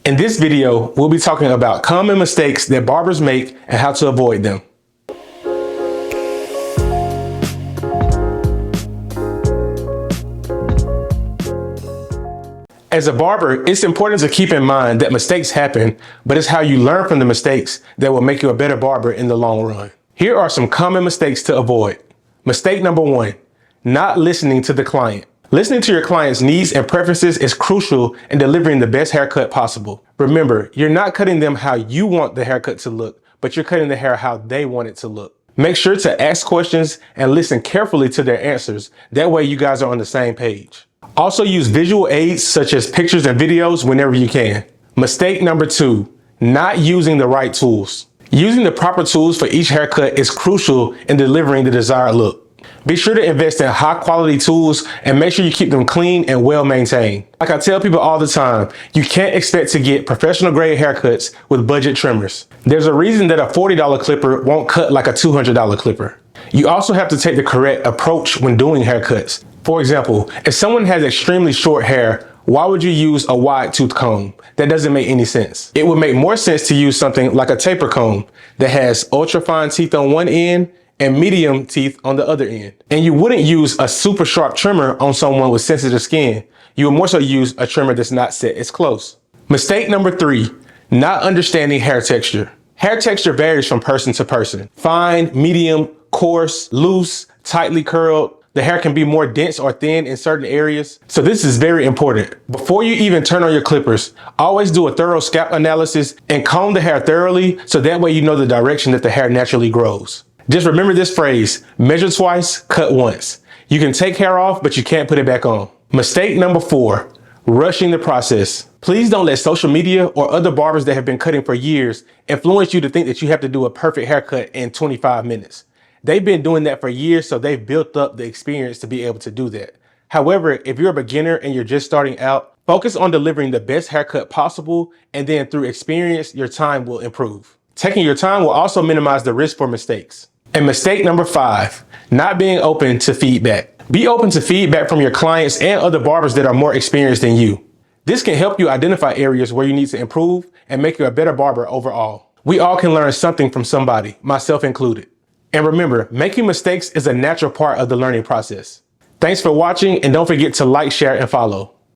In this video, we'll be talking about common mistakes that barbers make and how to avoid them. As a barber, it's important to keep in mind that mistakes happen, but it's how you learn from the mistakes that will make you a better barber in the long run. Here are some common mistakes to avoid. Mistake number 1, not listening to the client. Listening to your client's needs and preferences is crucial in delivering the best haircut possible. Remember, you're not cutting them how you want the haircut to look, but you're cutting the hair how they want it to look. Make sure to ask questions and listen carefully to their answers. That way you guys are on the same page. Also use visual aids such as pictures and videos whenever you can. Mistake number 2, not using the right tools. Using the proper tools for each haircut is crucial in delivering the desired look. Be sure to invest in high quality tools and make sure you keep them clean and well maintained. Like I tell people all the time, you can't expect to get professional grade haircuts with budget trimmers. There's a reason that a $40 clipper won't cut like a $200 clipper. You also have to take the correct approach when doing haircuts. For example, if someone has extremely short hair, why would you use a wide tooth comb? That doesn't make any sense. It would make more sense to use something like a taper comb that has ultra fine teeth on one end and medium teeth on the other end. And you wouldn't use a super sharp trimmer on someone with sensitive skin. You would more so use a trimmer that's not set as close. Mistake number 3, not understanding hair texture. Hair texture varies from person to person. Fine, medium, coarse, loose, tightly curled. The hair can be more dense or thin in certain areas. So this is very important. Before you even turn on your clippers, always do a thorough scalp analysis and comb the hair thoroughly so that way you know the direction that the hair naturally grows. Just remember this phrase, measure twice, cut once. You can take hair off, but you can't put it back on. Mistake number 4, rushing the process. Please don't let social media or other barbers that have been cutting for years influence you to think that you have to do a perfect haircut in 25 minutes. They've been doing that for years, so they've built up the experience to be able to do that. However, if you're a beginner and you're just starting out, focus on delivering the best haircut possible, and then through experience, your time will improve. Taking your time will also minimize the risk for mistakes. And mistake number 5, not being open to feedback. Be open to feedback from your clients and other barbers that are more experienced than you. This can help you identify areas where you need to improve and make you a better barber overall. We all can learn something from somebody, myself included. And remember, making mistakes is a natural part of the learning process. Thanks for watching, and don't forget to like, share, and follow.